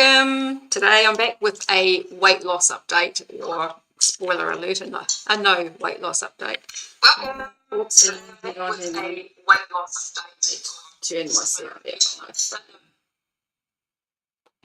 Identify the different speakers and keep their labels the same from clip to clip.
Speaker 1: welcome. Today I'm back with a weight loss update, or spoiler alert, a no weight loss update. Welcome. Oops, with a weight loss update. Turn myself down.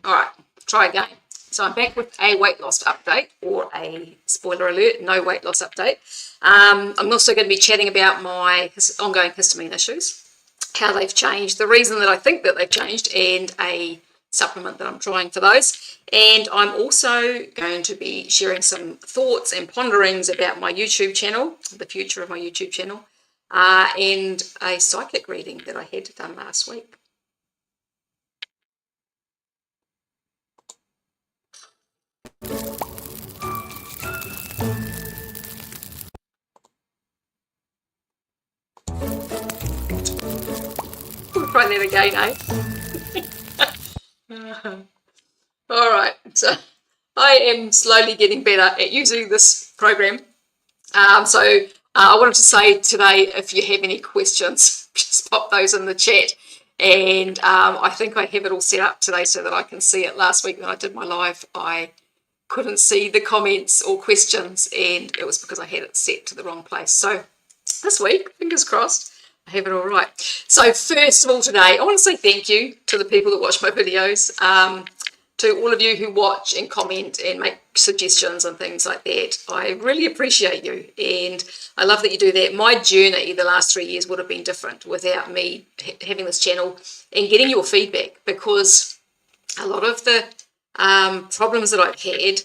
Speaker 1: All right, try again. So I'm back with a weight loss update, or a spoiler alert, no weight loss update. I'm also going to be chatting about my ongoing histamine issues, how they've changed, the reason that I think that they've changed, and a supplement that I'm trying for those. And I'm also going to be sharing some thoughts and ponderings about my YouTube channel, the future of my YouTube channel, and a psychic reading that I had done last week. We'll try that again, eh? All right, so I am slowly getting better at using this program. I wanted to say today, if you have any questions, just pop those in the chat. And I think I have it all set up today so that I can see it. Last week when I did my live, I couldn't see the comments or questions, and it was because I had it set to the wrong place. So this week, fingers crossed, I have it all right. So first of all today, I want to say thank you to the people that watch my videos, to all of you who watch and comment and make suggestions and things like that. I really appreciate you, and I love that you do that. My journey the last 3 years would have been different without me having this channel and getting your feedback, because a lot of the problems that I've had,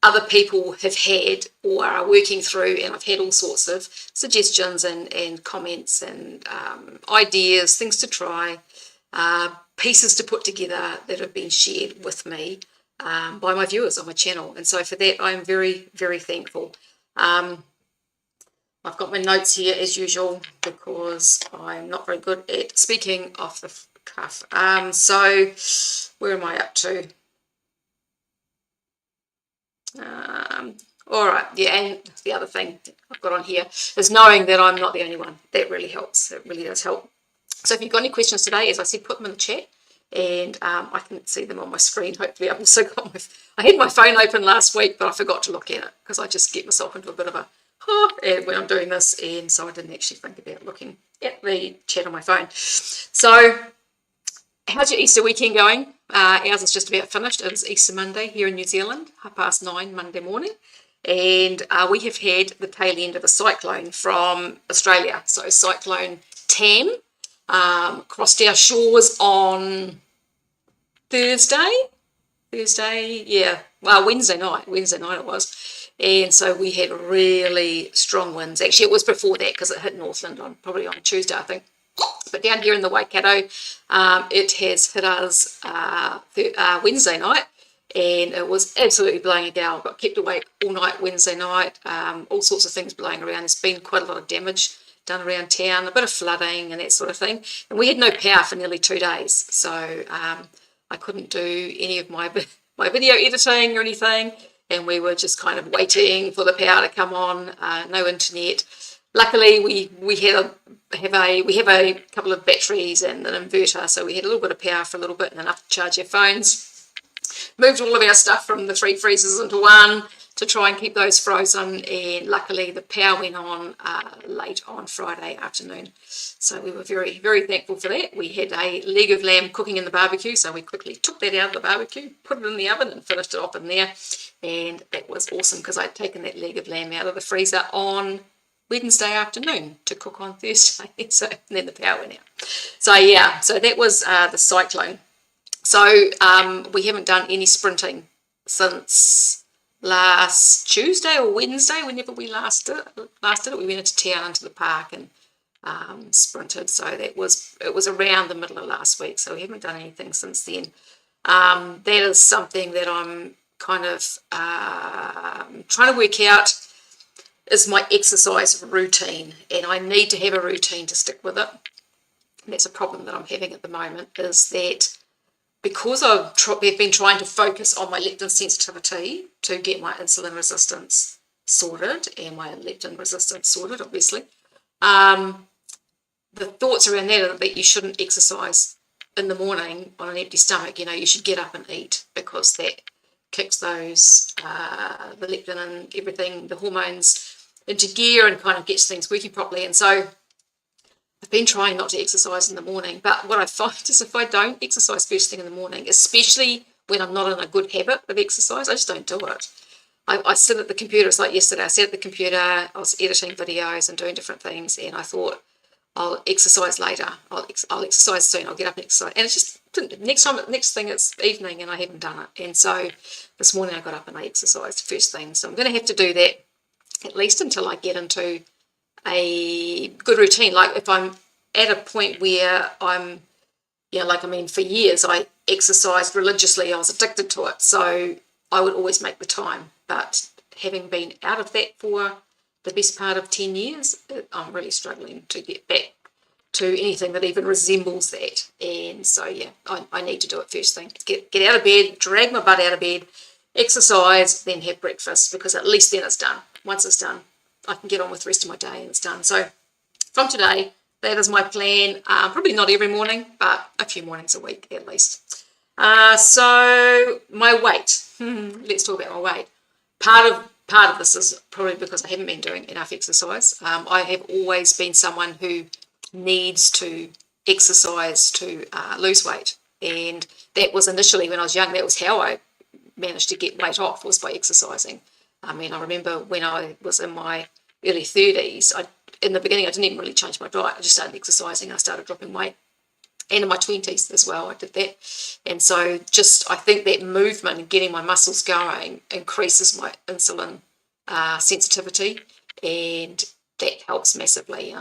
Speaker 1: other people have had or are working through, and I've had all sorts of suggestions and comments and ideas, things to try, pieces to put together that have been shared with me by my viewers on my channel. And so for that, I'm very, very thankful. I've got my notes here as usual, because I'm not very good at speaking off the cuff. So where am I up to? All right, yeah, and the other thing I've got on here is knowing that I'm not the only one. That really helps. It really does help. So if you've got any questions today, as I said, put them in the chat, and I can see them on my screen. Hopefully I've also got I had my phone open last week, but I forgot to look at it because I just get myself into a bit of a when I'm doing this, and so I didn't actually think about looking at the chat on my phone. So how's your Easter weekend going? Ours is just about finished. It is Easter Monday here in New Zealand, 9:30 Monday morning. And we have had the tail end of a cyclone from Australia. So Cyclone Tam crossed our shores on Thursday, yeah, well, Wednesday night it was. And so we had really strong winds. Actually, it was before that, because it hit Northland probably on Tuesday, I think. But down here in the Waikato, it has hit us Wednesday night, and it was absolutely blowing a gale. Got kept awake all night Wednesday night, all sorts of things blowing around. There's been quite a lot of damage done around town, a bit of flooding and that sort of thing. And we had no power for nearly 2 days, so I couldn't do any of my video editing or anything, and we were just kind of waiting for the power to come on. No internet. Luckily, we have a couple of batteries and an inverter, so we had a little bit of power for a little bit and enough to charge our phones. Moved all of our stuff from the 3 freezers into one to try and keep those frozen, and luckily the power went on late on Friday afternoon. So we were very, very thankful for that. We had a leg of lamb cooking in the barbecue, so we quickly took that out of the barbecue, put it in the oven and finished it off in there, and that was awesome, because I'd taken that leg of lamb out of the freezer on Wednesday afternoon to cook on Thursday, so then the power went out. So yeah, so that was the cyclone. So we haven't done any sprinting since last Tuesday or Wednesday, whenever we last did it. We went into town, into the park, and sprinted. So it was around the middle of last week, so we haven't done anything since then. That is something that I'm kind of trying to work out, is my exercise routine, and I need to have a routine to stick with it. And that's a problem that I'm having at the moment, is that because I've been trying to focus on my leptin sensitivity to get my insulin resistance sorted and my leptin resistance sorted, obviously, the thoughts around that are that you shouldn't exercise in the morning on an empty stomach, you should get up and eat, because that kicks those, the leptin and everything, the hormones into gear, and kind of gets things working properly. And so I've been trying not to exercise in the morning, but what I find is if I don't exercise first thing in the morning, especially when I'm not in a good habit of exercise, I just don't do it. I sit at the computer. It's like yesterday, I sat at the computer, I was editing videos and doing different things, and I thought, I'll exercise later. I'll exercise soon. I'll get up and exercise. And it's just, next thing it's evening and I haven't done it. And so this morning I got up and I exercised first thing. So I'm going to have to do that at least until I get into a good routine. Like if I'm at a point where I'm, for years I exercised religiously. I was addicted to it. So I would always make the time. But having been out of that for the best part of 10 years, I'm really struggling to get back to anything that even resembles that. And so, I need to do it first thing. Get out of bed, drag my butt out of bed, exercise, then have breakfast, because at least then it's done. Once it's done, I can get on with the rest of my day and it's done. So from today, that is my plan. Probably not every morning, but a few mornings a week at least. So my weight. Let's talk about my weight. Part of this is probably because I haven't been doing enough exercise. I have always been someone who needs to exercise to lose weight. And that was initially when I was young, that was how I managed to get weight off, was by exercising. I remember when I was in my early 30s, in the beginning I didn't even really change my diet. I just started exercising. I started dropping weight. And in my 20s as well, I did that. And so I think that movement and getting my muscles going increases my insulin sensitivity, and that helps massively.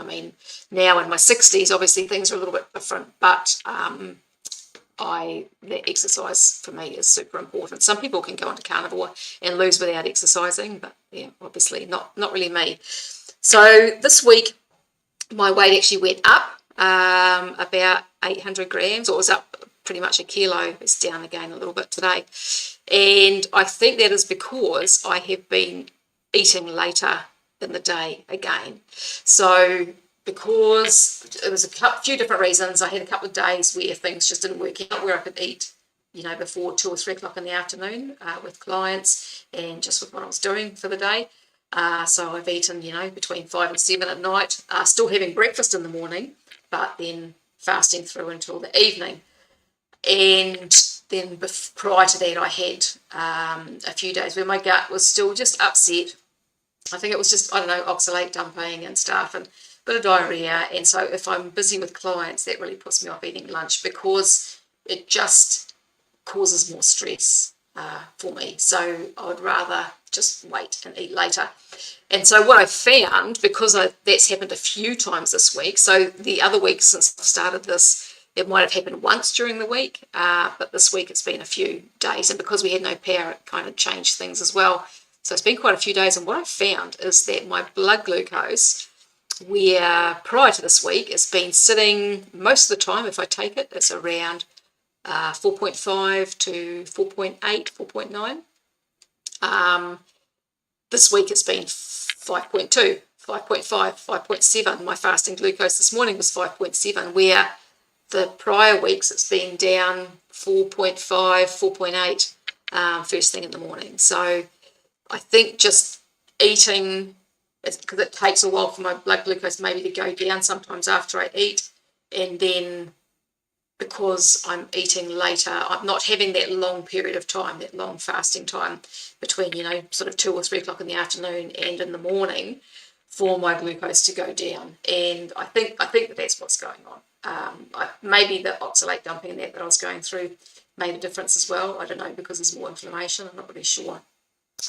Speaker 1: Now in my 60s, obviously things are a little bit different, but the exercise for me is super important. Some people can go into carnivore and lose without exercising, but obviously not really me. So this week, my weight actually went up about 800 grams, or it was up pretty much a kilo. It's down again a little bit today. And I think that is because I have been eating later in the day again. So because it was a few different reasons, I had a couple of days where things just didn't work out, where I could eat, before 2 or 3 o'clock in the afternoon with clients and just with what I was doing for the day. So I've eaten, between 5 and 7 at night, still having breakfast in the morning, but then fasting through until the evening. And then prior to that, I had a few days where my gut was still just upset. I think it was just, oxalate dumping and stuff, and a bit of diarrhea. And so if I'm busy with clients, that really puts me off eating lunch, because it just causes more stress for me. So I would rather just wait and eat later. And so what I found, because that's happened a few times this week, so the other week since I started this, it might have happened once during the week, but this week it's been a few days. And because we had no power, it kind of changed things as well. So it's been quite a few days. And what I found is that my blood glucose, where prior to this week, it's been sitting most of the time, if I take it, it's around 4.5 to 4.8, 4.9. This week it's been 5.2, 5.5, 5.7. My fasting glucose this morning was 5.7, where the prior weeks it's been down 4.5, 4.8 first thing in the morning. So I think just eating, because it takes a while for my blood glucose maybe to go down sometimes after I eat, and then because I'm eating later, I'm not having that long period of time, that long fasting time between, sort of 2 or 3 o'clock in the afternoon and in the morning for my glucose to go down. And I think that's what's going on. Maybe the oxalate dumping that I was going through made a difference as well. I don't know, because there's more inflammation. I'm not really sure.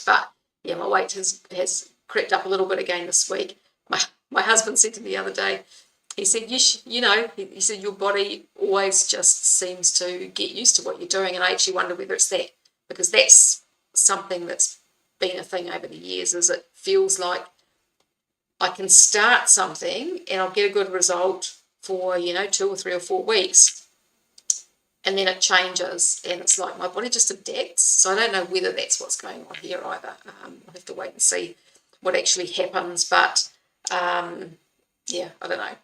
Speaker 1: But yeah, my weight has crept up a little bit again this week. My husband said to me the other day, he said, he said, your body always just seems to get used to what you're doing. And I actually wonder whether it's that, because that's something that's been a thing over the years, is it feels like I can start something and I'll get a good result for, 2 or 3 or 4 weeks. And then it changes, and it's like my body just adapts. So I don't know whether that's what's going on here either. I'll have to wait and see what actually happens. But, I don't know.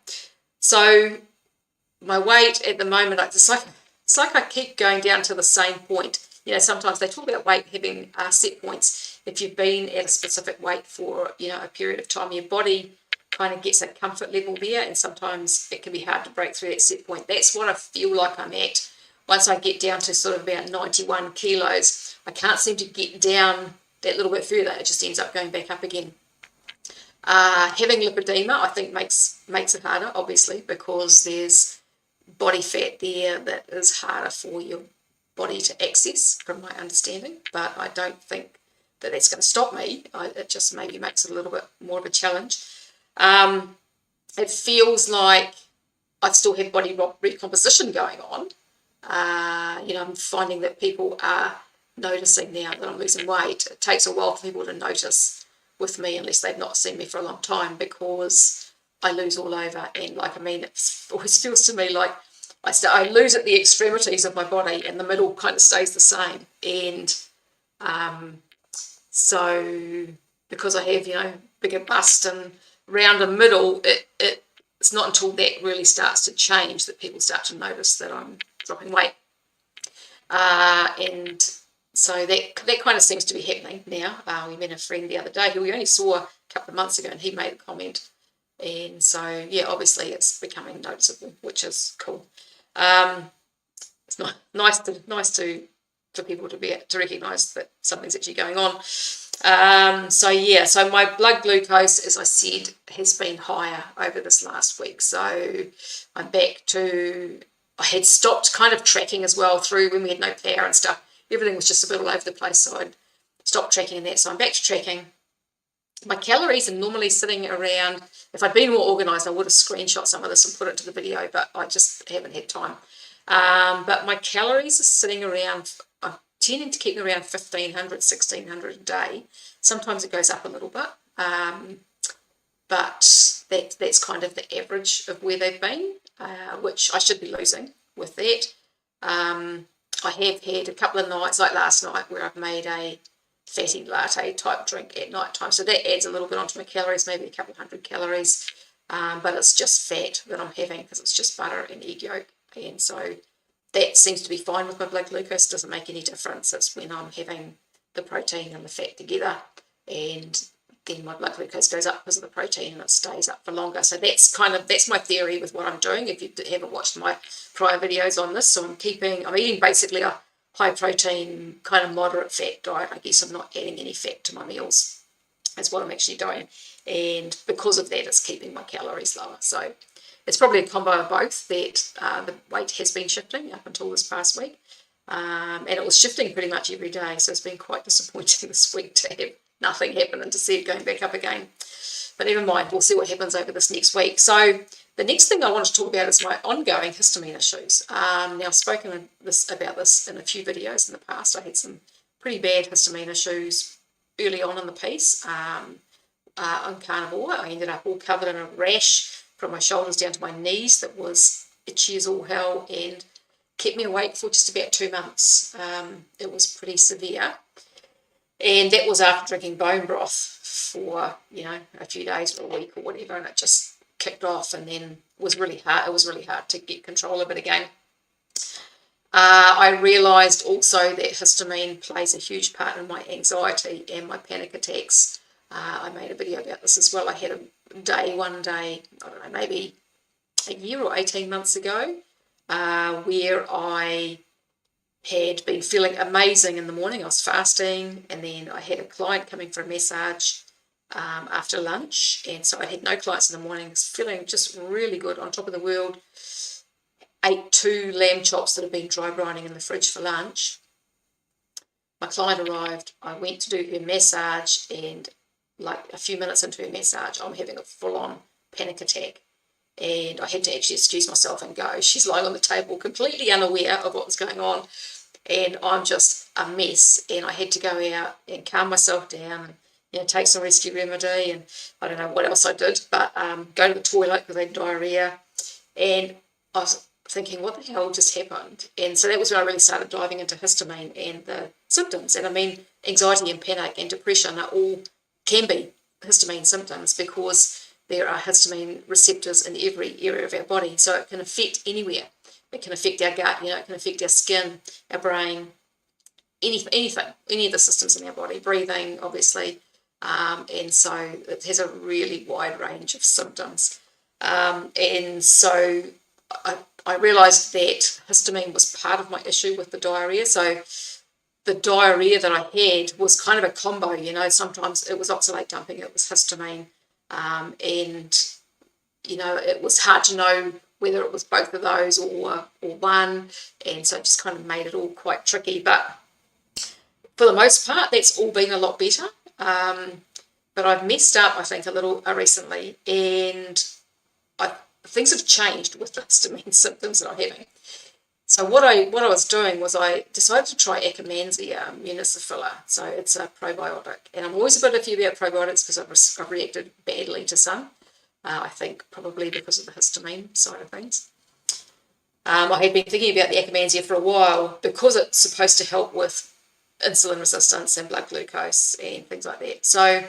Speaker 1: So my weight at the moment, it's like I keep going down to the same point. You know, sometimes they talk about weight having set points. If you've been at a specific weight for, you know, a period of time, your body kind of gets a comfort level there, and sometimes it can be hard to break through that set point. That's what I feel like I'm at. Once I get down to sort of about 91 kilos, I can't seem to get down that little bit further. It just ends up going back up again. Having lipedema, I think, makes it harder, obviously, because there's body fat there that is harder for your body to access, from my understanding. But I don't think that that's going to stop me. It just maybe makes it a little bit more of a challenge. It feels like I still have body recomposition going on. You know, I'm finding that people are noticing now that I'm losing weight. It takes a while for people to notice with me, unless they've not seen me for a long time, because I lose all over. And like, I mean, it always feels to me like I lose at the extremities of my body, and the middle kind of stays the same. And so because I have, you know, bigger bust and rounder middle, it's not until that really starts to change that people start to notice that I'm dropping weight. And so that kind of seems to be happening now. We met a friend the other day who we only saw a couple of months ago, and he made a comment. And so, yeah, obviously it's becoming noticeable, which is cool. It's not nice for people to recognise that something's actually going on. So my blood glucose, as I said, has been higher over this last week. So I'm back to, I had stopped kind of tracking as well through when we had no power and stuff. Everything was just a bit all over the place, so I'd stopped tracking that. So I'm back to tracking. My calories are normally sitting around, if I'd been more organised, I would have screenshot some of this and put it to the video, but I just haven't had time. But my calories are sitting around, I'm tending to keep them around 1,500, 1,600 a day. Sometimes it goes up a little bit, but that's kind of the average of where they've been, which I should be losing with that. I have had a couple of nights, like last night, where I've made a fatty latte type drink at night time. So that adds a little bit onto my calories, maybe a couple of hundred calories. But it's just fat that I'm having because it's just butter and egg yolk. And so that seems to be fine with my blood glucose. It doesn't make any difference. It's when I'm having the protein and the fat together, and then my blood glucose goes up because of the protein, and it stays up for longer. So that's my theory with what I'm doing. If you haven't watched my prior videos on this, so I'm eating basically a high protein, kind of moderate fat diet. I guess I'm not adding any fat to my meals. That's what I'm actually doing. And because of that, it's keeping my calories lower. So it's probably a combo of both, that the weight has been shifting up until this past week. And it was shifting pretty much every day. So it's been quite disappointing this week to have nothing happen and to see it going back up again. But never mind, we'll see what happens over this next week. So the next thing I want to talk about is my ongoing histamine issues. Now, I've spoken about this in a few videos in the past. I had some pretty bad histamine issues early on in the piece. On carnivore, I ended up all covered in a rash from my shoulders down to my knees that was itchy as all hell and kept me awake for just about 2 months. It was pretty severe. And that was after drinking bone broth for, a few days or a week or whatever, and it just kicked off, and then was really hard. It was really hard to get control of it again. I realised also that histamine plays a huge part in my anxiety and my panic attacks. I made a video about this as well. I had one day, I don't know, maybe a year or 18 months ago, where I had been feeling amazing in the morning. I was fasting, and then I had a client coming for a massage after lunch, and so I had no clients in the morning. I was feeling just really good, on top of the world. Ate 2 lamb chops that had been dry brining in the fridge for lunch. My client arrived. I went to do her massage, and like a few minutes into her massage, I'm having a full-on panic attack, and I had to actually excuse myself and go. She's lying on the table completely unaware of what was going on, and I'm just a mess, and I had to go out and calm myself down and take some rescue remedy, and I don't know what else I did, but go to the toilet because I had diarrhea, and I was thinking, what the hell just happened? And so that was when I really started diving into histamine and the symptoms. And I mean, anxiety and panic and depression can be histamine symptoms, because there are histamine receptors in every area of our body, so it can affect anywhere. It can affect our gut, it can affect our skin, our brain, anything, any of the systems in our body, breathing, obviously, and so it has a really wide range of symptoms. And so I realised that histamine was part of my issue with the diarrhea. So the diarrhea that I had was kind of a combo, sometimes it was oxalate dumping, it was histamine, and, it was hard to know whether it was both of those or one, and so it just kind of made it all quite tricky. But for the most part, that's all been a lot better. But I've messed up, I think, a little recently, and things have changed with the histamine symptoms that I'm having. So what I was doing was I decided to try Akkermansia mucilifera. So it's a probiotic, and I'm always a bit iffy about probiotics because I've reacted badly to some. I think probably because of the histamine side of things. I had been thinking about the Akkermansia for a while because it's supposed to help with insulin resistance and blood glucose and things like that. So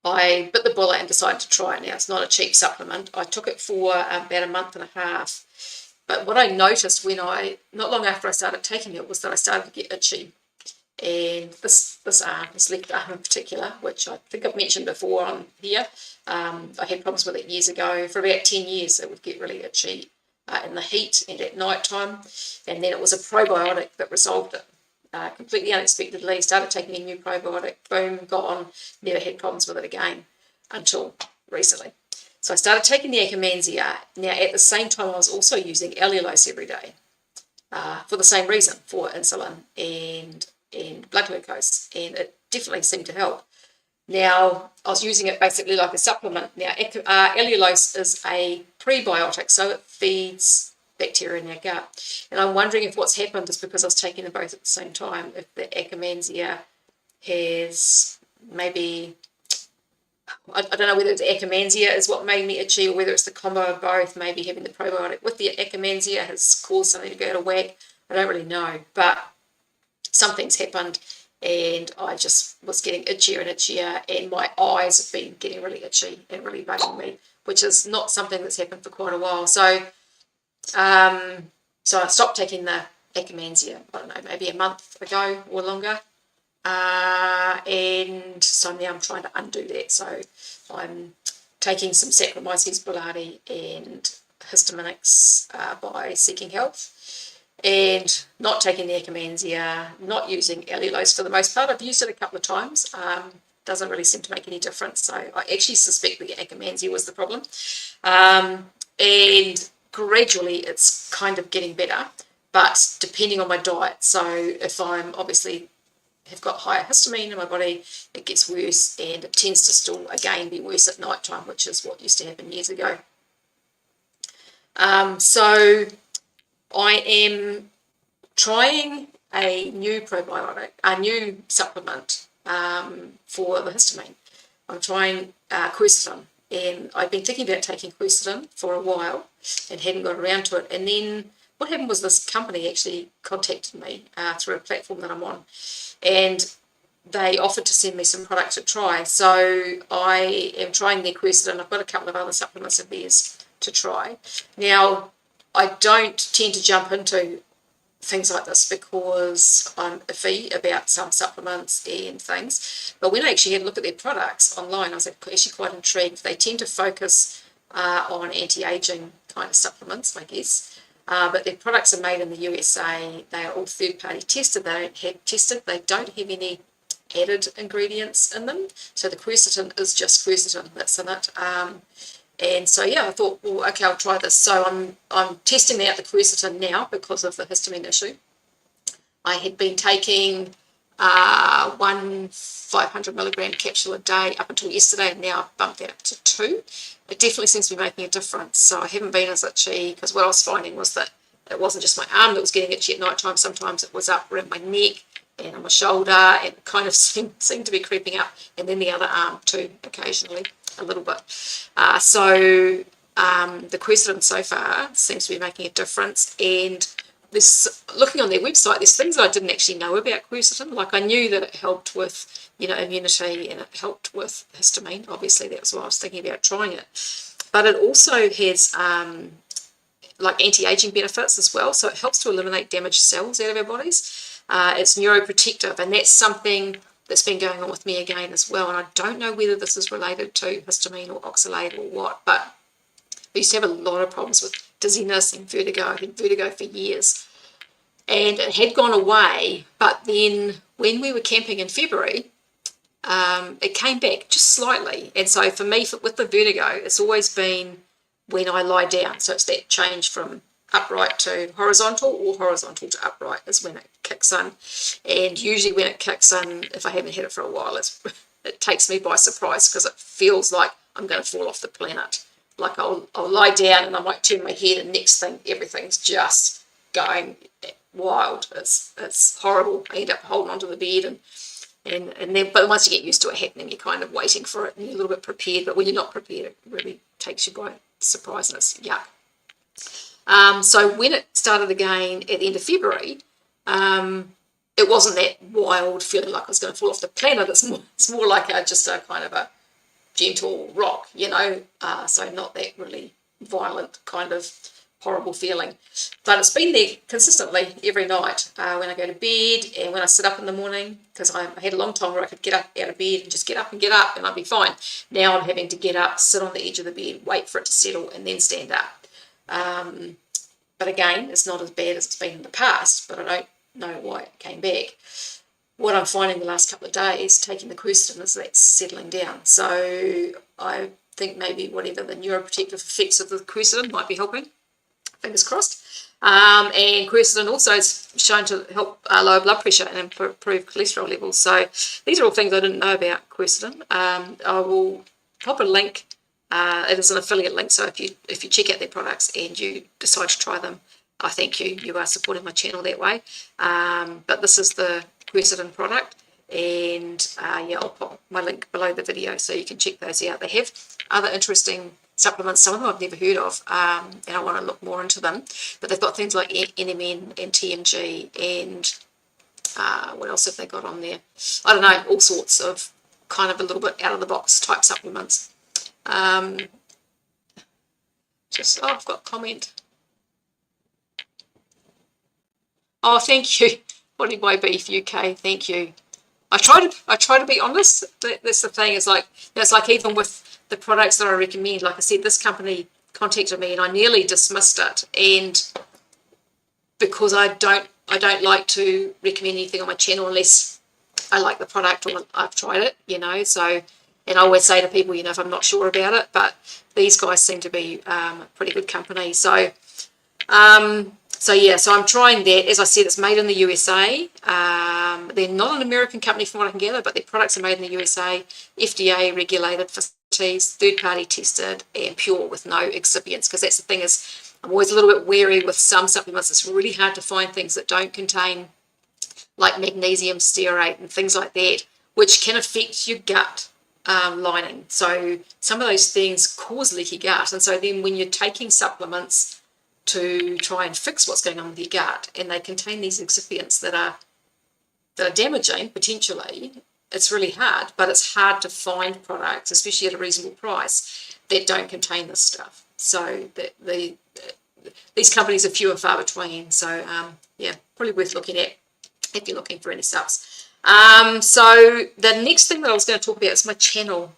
Speaker 1: I bit the bullet and decided to try it. Now, it's not a cheap supplement. I took it for about a month and a half. But what I noticed not long after I started taking it, was that I started to get itchy. And this left arm in particular, which I think I've mentioned before on here, I had problems with it years ago. For about 10 years, it would get really itchy in the heat and at night time. And then it was a probiotic that resolved it. Completely unexpectedly, started taking a new probiotic, boom, gone, never had problems with it again until recently. So I started taking the Akkermansia. Now, at the same time, I was also using allulose every day for the same reason, for insulin and blood glucose, and it definitely seemed to help. Now, I was using it basically like a supplement. Now, allulose is a prebiotic, so it feeds bacteria in our gut. And I'm wondering if what's happened is because I was taking them both at the same time, if the Akkermansia has maybe, I don't know whether it's Akkermansia is what made me itchy or whether it's the combo of both. Maybe having the probiotic with the Akkermansia has caused something to go out of whack. I don't really know, but something's happened and I just was getting itchier and itchier, and my eyes have been getting really itchy and really bugging me, which is not something that's happened for quite a while. So I stopped taking the Akkermansia, I don't know, maybe a month ago or longer. And so now I'm trying to undo that. So I'm taking some Saccharomyces boulardii and histaminics by Seeking Health, and not taking the Akkermansia, not using allulose for the most part. I've used it a couple of times. Doesn't really seem to make any difference. So I actually suspect the Akkermansia was the problem. And gradually it's kind of getting better, but depending on my diet. So if I'm obviously have got higher histamine in my body, it gets worse, and it tends to still again be worse at night time, which is what used to happen years ago. So I am trying a new probiotic, a new supplement for the histamine. I'm trying quercetin, and I've been thinking about taking quercetin for a while and hadn't got around to it. And then what happened was this company actually contacted me through a platform that I'm on, and they offered to send me some products to try. So I am trying their quercetin. I've got a couple of other supplements of theirs to try. Now, I don't tend to jump into things like this because I'm iffy about some supplements and things. But when I actually had a look at their products online, I was actually quite intrigued. They tend to focus on anti-aging kind of supplements, I guess. But their products are made in the USA. They are all third-party tested. They don't have any added ingredients in them. So the quercetin is just quercetin that's in it. And so, yeah, I thought, well, okay, I'll try this. So I'm testing out the quercetin now because of the histamine issue. I had been taking one 500 milligram capsule a day up until yesterday, and now I've bumped that up to 2. It definitely seems to be making a difference. So I haven't been as itchy, because what I was finding was that it wasn't just my arm that was getting itchy at night time. Sometimes it was up around my neck and on my shoulder, and it kind of seemed to be creeping up, and then the other arm too, occasionally, a little bit. So the quercetin so far seems to be making a difference, and this, looking on their website, there's things that I didn't actually know about quercetin. Like I knew that it helped with, immunity, and it helped with histamine. Obviously, that's why I was thinking about trying it. But it also has like anti-aging benefits as well. So it helps to eliminate damaged cells out of our bodies. It's neuroprotective, and that's something that's been going on with me again as well. And I don't know whether this is related to histamine or oxalate or what, but I used to have a lot of problems with dizziness and vertigo. I had vertigo for years. And it had gone away, but then when we were camping in February, it came back just slightly. And so for me, with the vertigo, it's always been when I lie down. So it's that change from upright to horizontal, or horizontal to upright is when it kicks in. And usually when it kicks in, if I haven't had it for a while, it takes me by surprise, because it feels like I'm going to fall off the planet. Like I'll lie down and I might turn my head, and next thing everything's just going wild. It's horrible. I end up holding onto the bed, and then, but once you get used to it happening, you're kind of waiting for it and you're a little bit prepared. But when you're not prepared, it really takes you by surprise, and it's yuck. So when it started again at the end of February, it wasn't that wild feeling like I was going to fall off the planet. It's more like just a kind of a gentle rock, so not that really violent kind of horrible feeling. But it's been there consistently every night when I go to bed and when I sit up in the morning, because I had a long time where I could get up out of bed and just get up and I'd be fine. Now I'm having to get up, sit on the edge of the bed, wait for it to settle, and then stand up. But again, it's not as bad as it's been in the past, but I don't know why it came back. What I'm finding the last couple of days, taking the quercetin, is that's settling down. So I think maybe whatever the neuroprotective effects of the quercetin might be helping. Fingers crossed. And quercetin also is shown to help lower blood pressure and improve cholesterol levels. So these are all things I didn't know about quercetin. I will pop a link. It is an affiliate link, so if you check out their products and you decide to try them, I thank you. You are supporting my channel that way. But this is the quercetin product, and I'll pop my link below the video so you can check those out. They have other interesting supplements. Some of them I've never heard of, and I want to look more into them. But they've got things like NMN and TMG, and what else have they got on there? I don't know, all sorts of kind of a little bit out of the box type supplements. I've got a comment. Oh, thank you. Body by Beef UK, thank you. I try to be honest. That's the thing. It's like even with the products that I recommend, like I said, this company contacted me and I nearly dismissed it, and because I don't like to recommend anything on my channel unless I like the product or I've tried it, so, and I always say to people, if I'm not sure about it, but these guys seem to be a pretty good company. So I'm trying that. As I said, it's made in the USA. They're not an American company from what I can gather, but their products are made in the USA, FDA regulated facilities, third-party tested, and pure with no excipients. Because that's the thing, is I'm always a little bit wary with some supplements. It's really hard to find things that don't contain like magnesium stearate and things like that, which can affect your gut lining. So some of those things cause leaky gut. And so then when you're taking supplements to try and fix what's going on with your gut, and they contain these excipients that are damaging potentially, it's really hard. But it's hard to find products, especially at a reasonable price, that don't contain this stuff. So these companies are few and far between. So probably worth looking at if you're looking for any subs. So the next thing that I was going to talk about is my channel.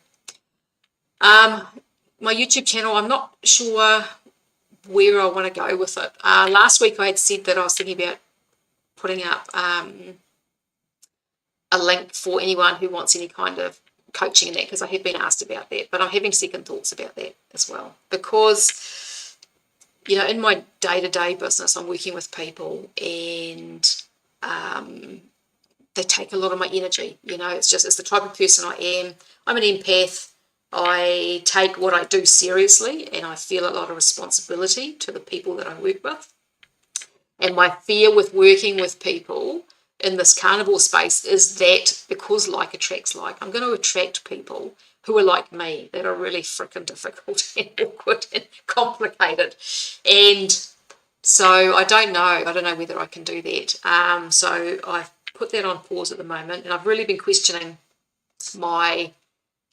Speaker 1: My YouTube channel, I'm not sure where I want to go with it. Last week I had said that I was thinking about putting up a link for anyone who wants any kind of coaching in that, because I have been asked about that, but I'm having second thoughts about that as well, because in my day-to-day business I'm working with people, and they take a lot of my energy. It's the type of person I am. I'm an empath. I take what I do seriously, and I feel a lot of responsibility to the people that I work with. And my fear with working with people in this carnivore space is that because like attracts like, I'm going to attract people who are like me, that are really freaking difficult and awkward and complicated. And
Speaker 2: So I don't know whether I can do that. So I've put that on pause at the moment, and I've really been questioning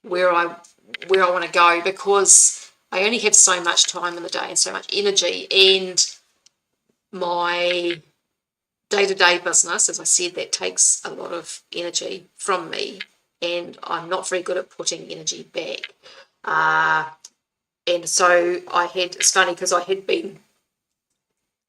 Speaker 2: where I want to go, because I only have so much time in the day and so much energy, and my day-to-day business, as I said, that takes a lot of energy from me, and I'm not very good at putting energy back. And so it's funny because I had been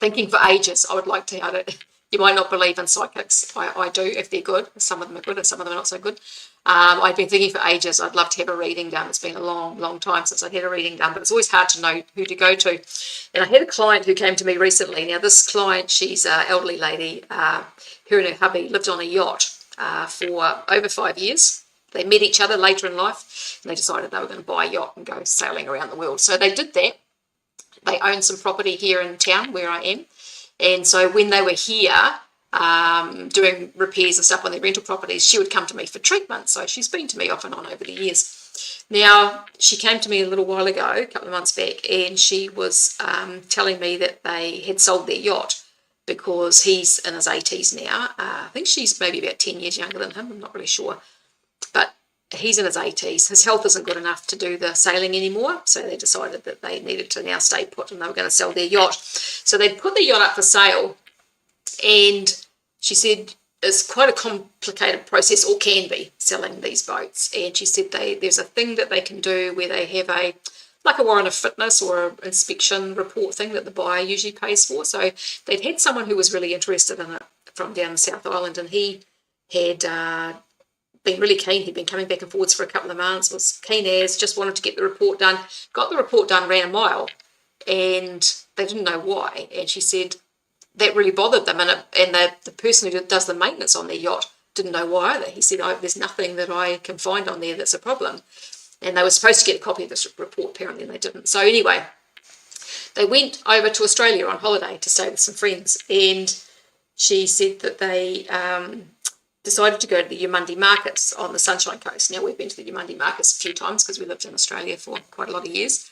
Speaker 2: thinking for ages, I would like to, you might not believe in psychics. I do, if they're good. Some of them are good and some of them are not so good. I've been thinking for ages, I'd love to have a reading done. It's been a long, long time since I've had a reading done, but it's always hard to know who to go to. And I had a client who came to me recently. Now, this client, she's an elderly lady. Her and her hubby lived on a yacht for over 5 years. They met each other later in life, and they decided they were going to buy a yacht and go sailing around the world. So they did that. They own some property here in town where I am. And so when they were here doing repairs and stuff on their rental properties, she would come to me for treatment. So she's been to me off and on over the years. Now, she came to me a little while ago, a couple of months back, and she was telling me that they had sold their yacht because he's in his 80s now. I think she's maybe about 10 years younger than him. I'm not really sure. But he's in his 80s. His health isn't good enough to do the sailing anymore, so they decided that they needed to now stay put, and they were going to sell their yacht. So they put the yacht up for sale, and she said it's quite a complicated process, or can be, selling these boats. And she said there's a thing that they can do where they have like a warrant of fitness or an inspection report thing that the buyer usually pays for. So they'd had someone who was really interested in it from down the South Island, and he had been really keen. He'd been coming back and forwards for a couple of months, was keen as, just wanted to get the report done. Got the report done, ran a mile, and they didn't know why. And she said that really bothered them, and the person who does the maintenance on their yacht didn't know why either. He said, there's nothing that I can find on there that's a problem. And they were supposed to get a copy of this report, apparently, and they didn't. So anyway, they went over to Australia on holiday to stay with some friends, and she said that they decided to go to the Yamundi markets on the Sunshine Coast. Now, we've been to the Yamundi markets a few times because we lived in Australia for quite a lot of years.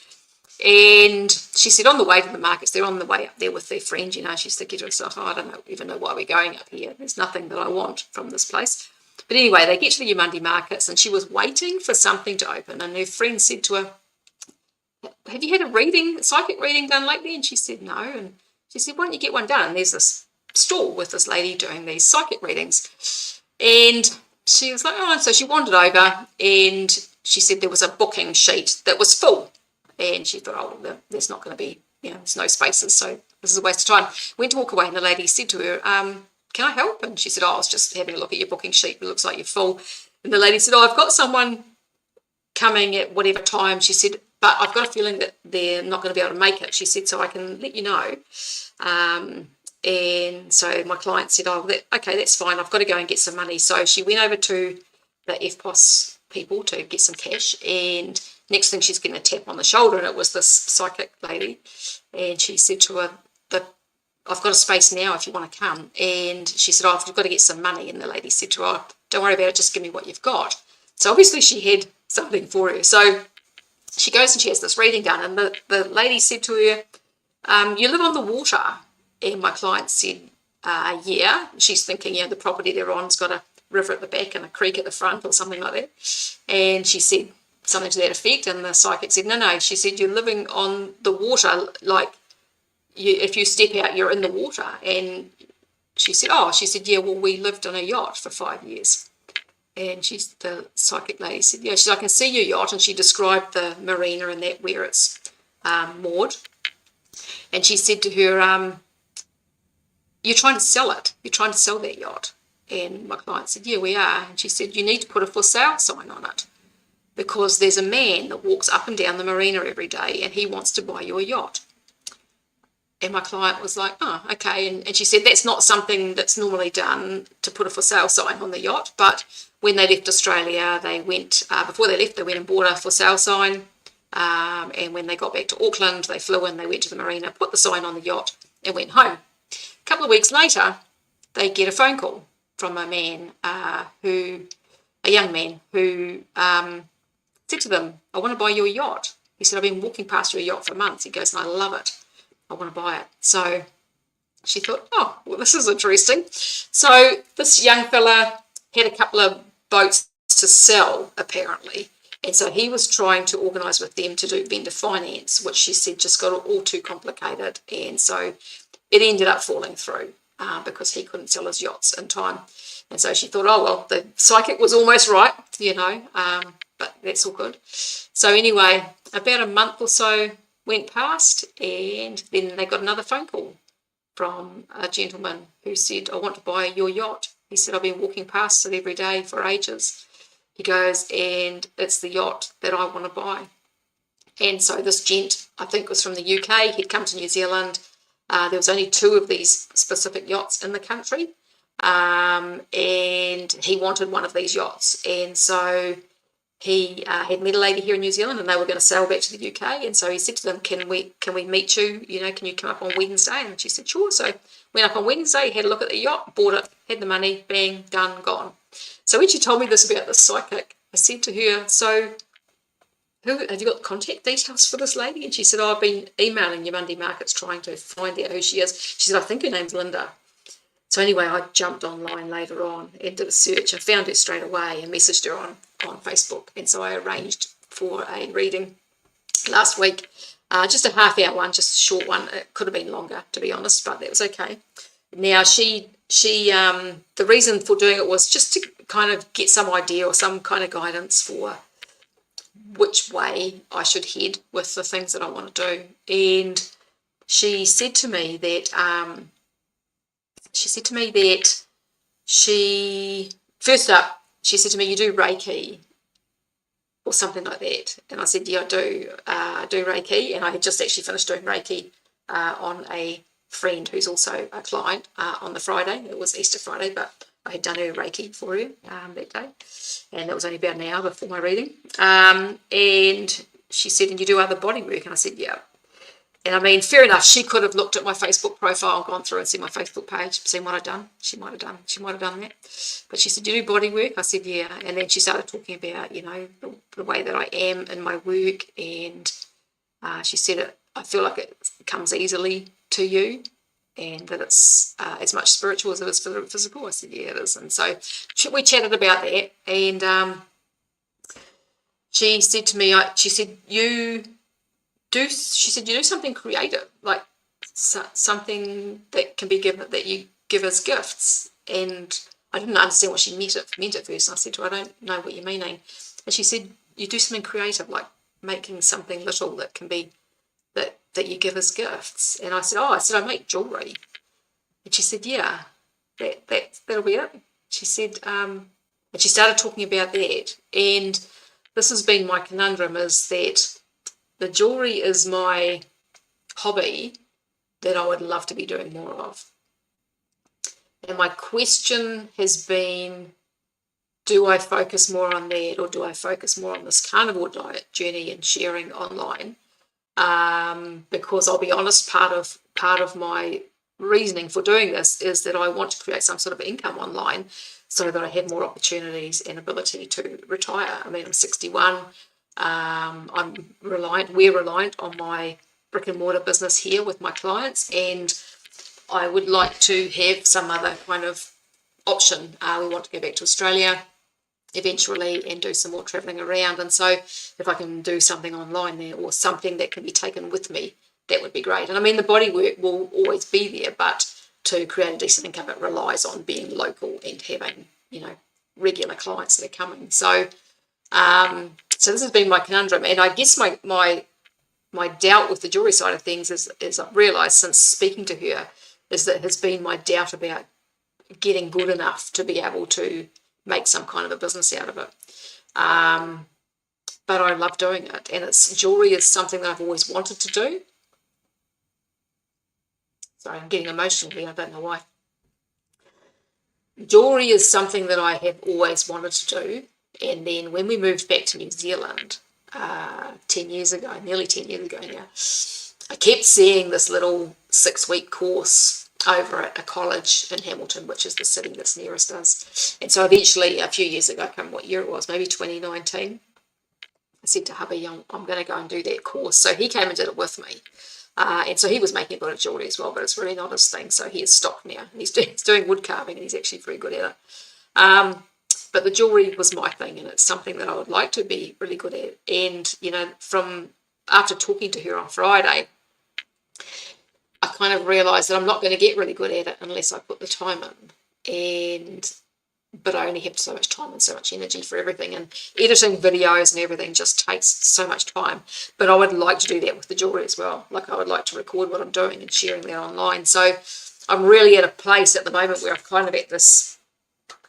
Speaker 2: And she said on the way to the markets, they're on the way up there with their friend, she's thinking to herself, I don't even know why we're going up here. There's nothing that I want from this place. But anyway, they get to the Yamundi markets, and she was waiting for something to open. And her friend said to her, have you had a psychic reading done lately? And she said, no. And she said, why don't you get one done? And there's this stall with this lady doing these psychic readings. And she was like, oh, so she wandered over, and she said there was a booking sheet that was full. And she thought, there's not going to be, there's no spaces, so this is a waste of time. Went to walk away, and the lady said to her, can I help? And she said, I was just having a look at your booking sheet. It looks like you're full. And the lady said, I've got someone coming at whatever time. She said, but I've got a feeling that they're not going to be able to make it. She said, so I can let you know. And so my client said, okay, that's fine. I've got to go and get some money. So she went over to the FPOS people to get some cash, and next thing she's getting a tap on the shoulder, and it was this psychic lady. And she said to her, I've got a space now if you want to come. And she said, I've got to get some money. And the lady said to her, don't worry about it, just give me what you've got. So obviously she had something for her. So she goes and she has this reading done, and the lady said to her, you live on the water? And my client said, yeah. She's thinking, the property they're on's got a river at the back and a creek at the front or something like that. And she said something to that effect, and the psychic said, no. She said, you're living on the water, like if you step out, you're in the water. And she said, yeah, well, we lived on a yacht for 5 years. And the psychic lady said, yeah, I can see your yacht. And she described the marina and that where it's moored. And she said to her, you're trying to sell it. You're trying to sell that yacht. And my client said, yeah, we are. And she said, you need to put a for sale sign on it, because there's a man that walks up and down the marina every day, and he wants to buy your yacht. And my client was like, oh, okay. And she said, that's not something that's normally done, to put a for sale sign on the yacht. But when they left Australia, they went, before they left, they went and bought a for sale sign. And when they got back to Auckland, they flew in, they went to the marina, put the sign on the yacht, and went home. A couple of weeks later, they get a phone call from a man, a young man who said to them, I want to buy your yacht. He said, I've been walking past your yacht for months. He goes, and I love it. I want to buy it. So
Speaker 1: She thought, oh, well, this is interesting. So this young fella had a couple of boats to sell, apparently. And so he was trying to organise with them to do vendor finance, which she said just got all too complicated. And so it ended up falling through because he couldn't sell his yachts in time. And so she thought, oh, well, the psychic was almost right, but that's all good. So anyway, about a month or so went past, and then they got another phone call from a gentleman who said, I want to buy your yacht. He said, I've been walking past it every day for ages. He goes, and it's the yacht that I want to buy. And so this gent, I think was from the UK, he'd come to New Zealand. There was only 2 of these specific yachts in the country. And he wanted one of these yachts. And so he had met a lady here in New Zealand, and they were going to sail back to the UK. And so he said to them, can we meet you? Can you come up on Wednesday? And she said, sure. So went up on Wednesday, had a look at the yacht, bought it, had the money, bang, done, gone. So when she told me this about the psychic, I said to her, so have you got contact details for this lady? And she said, I've been emailing your Monday Markets trying to find out who she is. She said, I think her name's Linda. So anyway, I jumped online later on and did a search and found her straight away and messaged her on Facebook. And so I arranged for a reading last week, just a half-hour one, just a short one. It could have been longer, to be honest, but that was okay. Now, she the reason for doing it was just to kind of get some idea or some kind of guidance for which way I should head with the things that I want to do. And she said to me that first up, she said to me, you do Reiki or something like that. And I said, yeah, I do Reiki. And I had just actually finished doing Reiki on a friend who's also a client on the Friday. It was Easter Friday, but I had done her Reiki for her that day. And that was only about an hour before my reading. And she said, and you do other body work? And I said, yeah. And I mean, fair enough, she could have looked at my Facebook profile and gone through and seen my Facebook page, seen what I'd done. She might have done that. But she said, you do body work? I said, yeah. And then she started talking about, the way that I am in my work. And she said, I feel like it comes easily to you and that it's as much spiritual as it is physical. I said, yeah, it is. And so we chatted about that. And she said to me, you do something creative, like something that can be given, that you give as gifts. And I didn't understand what she meant at first. And I said to her, I don't know what you're meaning. And she said, you do something creative, like making something little that can be that you give as gifts. And I said, I make jewelry. And she said, yeah, that'll be it. She said, and she started talking about that. And this has been my conundrum, is that the jewelry is my hobby that I would love to be doing more of. And my question has been, do I focus more on that, or do I focus more on this carnivore diet journey and sharing online? Because I'll be honest, part of my reasoning for doing this is that I want to create some sort of income online so that I have more opportunities and ability to retire. I mean, I'm 61. We're reliant on my brick and mortar business here with my clients, and I would like to have some other kind of option. We want to go back to Australia eventually and do some more traveling around, and so if I can do something online there or something that can be taken with me, that would be great. And I mean, the body work will always be there, but to create a decent income, it relies on being local and having, regular clients that are coming. So so this has been my conundrum, and I guess my doubt with the jewelry side of things is I've realised since speaking to her is that it has been my doubt about getting good enough to be able to make some kind of a business out of it. But I love doing it, and jewelry is something that I've always wanted to do. Sorry, I'm getting emotional here. I don't know why. Jewelry is something that I have always wanted to do. And then when we moved back to New Zealand 10 years ago, nearly 10 years ago now, I kept seeing this little 6-week course over at a college in Hamilton, which is the city that's nearest us. And so eventually, a few years ago, I can't remember what year it was, maybe 2019, I said to hubby, I'm going to go and do that course. So he came and did it with me.
Speaker 2: And so he was making a bit of jewellery as well, but it's really not his thing. So he is stocked now. He's doing wood carving, and he's actually very good at it. But the jewellery was my thing, and it's something that I would like to be really good at. And, from after talking to her on Friday, I kind of realised that I'm not going to get really good at it unless I put the time in. But I only have so much time and so much energy for everything, and editing videos and everything just takes so much time. But I would like to do that with the jewellery as well. Like, I would like to record what I'm doing and sharing that online. So I'm really at a place at the moment where I'm kind of at this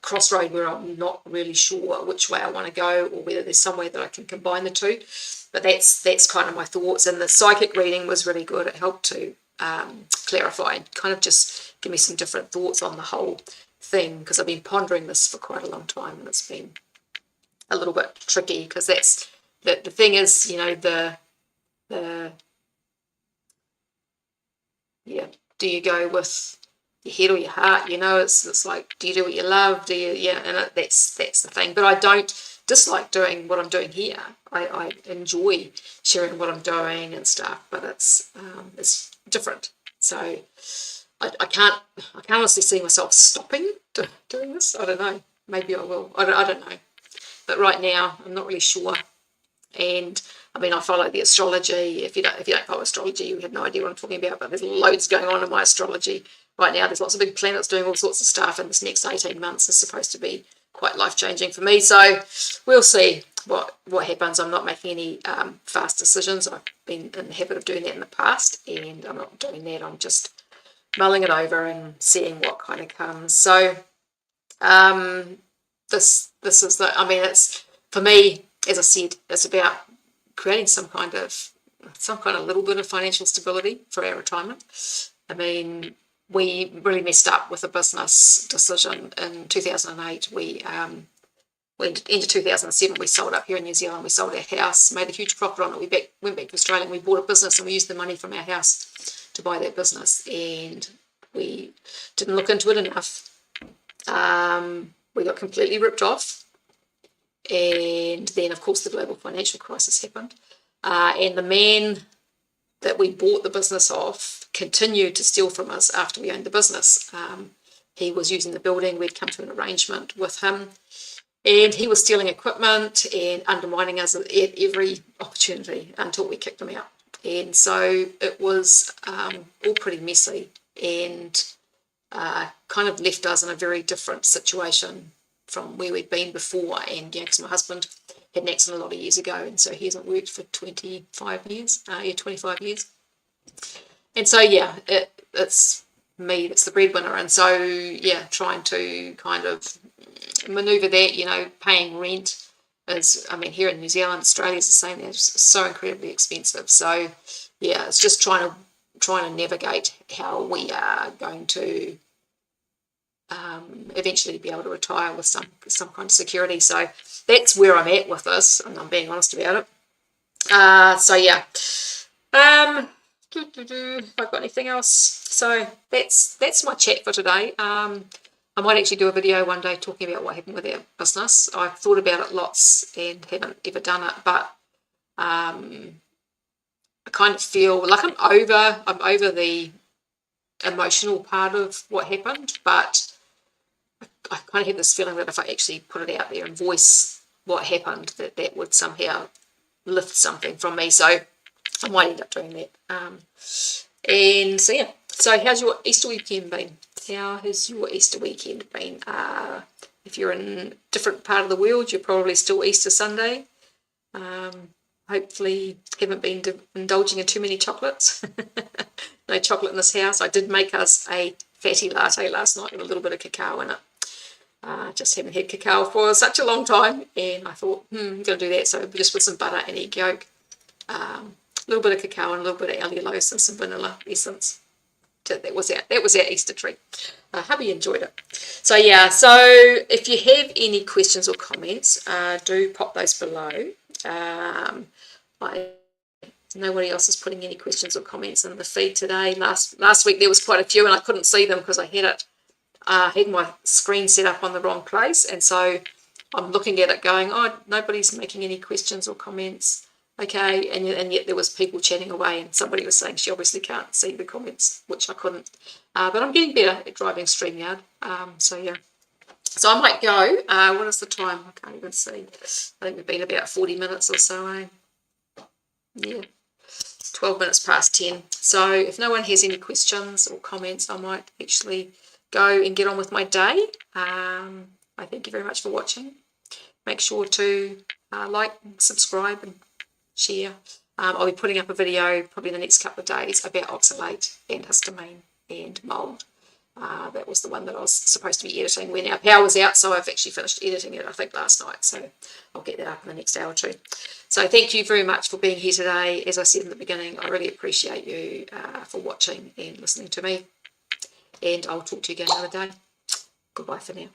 Speaker 2: crossroad where I'm not really sure which way I want to go, or whether there's some way that I can combine the two. But that's kind of my thoughts. And the psychic reading was really good. It helped to clarify and kind of just give me some different thoughts on the whole thing, because I've been pondering this for quite a long time, and it's been a little bit tricky, because that's the thing is, do you go with your head or your heart? It's like, do you do what you love? Do you, and that's the thing. But I don't dislike doing what I'm doing here. I enjoy sharing what I'm doing and stuff, but it's different. So I can't honestly see myself stopping doing this. I don't know. Maybe I will. I don't know. But right now, I'm not really sure. And I mean, I follow the astrology. If you don't follow astrology, you have no idea what I'm talking about. But there's loads going on in my astrology right now. There's lots of big planets doing all sorts of stuff, and this next 18 months is supposed to be quite life-changing for me. So we'll see what happens. I'm not making any fast decisions. I've been in the habit of doing that in the past, and I'm not doing that. I'm just mulling it over and seeing what kind of comes. So this is it's, for me, as I said, it's about creating some kind of little bit of financial stability for our retirement. I mean, we really messed up with a business decision in 2008. We into 2007, we sold up here in New Zealand. We sold our house, made a huge profit on it. We went back to Australia, and we bought a business, and we used the money from our house to buy that business, and we didn't look into it enough. We got completely ripped off, and then, of course, the global financial crisis happened, and the man that we bought the business off continued to steal from us after we owned the business. He was using the building. We'd come to an arrangement with him, and he was stealing equipment and undermining us at every opportunity until we kicked him out. And so it was all pretty messy, and kind of left us in a very different situation from where we'd been before. And because my husband had an accident a lot of years ago, and so he hasn't worked for 25 years. 25 years. And so it's me that's the breadwinner, and so trying to kind of maneuver that. Paying rent is, here in New Zealand, Australia's the same. It's so incredibly expensive. So it's just trying to navigate how we are going to eventually be able to retire with some kind of security. So that's where I'm at with this, and I'm being honest about it. Have I got anything else? So that's my chat for today. I might actually do a video one day talking about what happened with our business. I've thought about it lots and haven't ever done it, but I kind of feel like I'm over the emotional part of what happened, but I kind of have this feeling that if I actually put it out there and voice what happened, that would somehow lift something from me. So I might end up doing that. And so so how's your Easter weekend been? How has your Easter weekend been? If you're in a different part of the world, you're probably still Easter Sunday. Hopefully haven't been indulging in too many chocolates. No chocolate in this house. I did make us a fatty latte last night with a little bit of cacao in it. Just haven't had cacao for such a long time, and I thought, I'm going to do that. So just with some butter and egg yolk, a little bit of cacao and a little bit of allulose and some vanilla essence. That was our Easter treat. Hubby enjoyed it. So if you have any questions or comments, do pop those below. Nobody else is putting any questions or comments in the feed today. Last week there was quite a few, and I couldn't see them because I had my screen set up on the wrong place, and so I'm looking at it going, nobody's making any questions or comments.
Speaker 1: Okay, and yet there was people chatting away, and somebody was saying she obviously can't see the comments, which I couldn't. But I'm getting better at driving StreamYard. So yeah. So I might go. What is the time? I can't even see. I think we've been about 40 minutes or so, eh? Yeah. 12 minutes past 10. So if no one has any questions or comments, I might actually go and get on with my day. I thank you very much for watching. Make sure to like, subscribe and share. I'll be putting up a video probably in the next couple of days about oxalate and histamine and mold. That was the one that I was supposed to be editing when our power was out, so I've actually finished editing it, I think, last night. So I'll get that up in the next hour or two. So thank you very much for being here today. As I said in the beginning, I really appreciate you for watching and listening to me. And I'll talk to you again another day. Goodbye for now.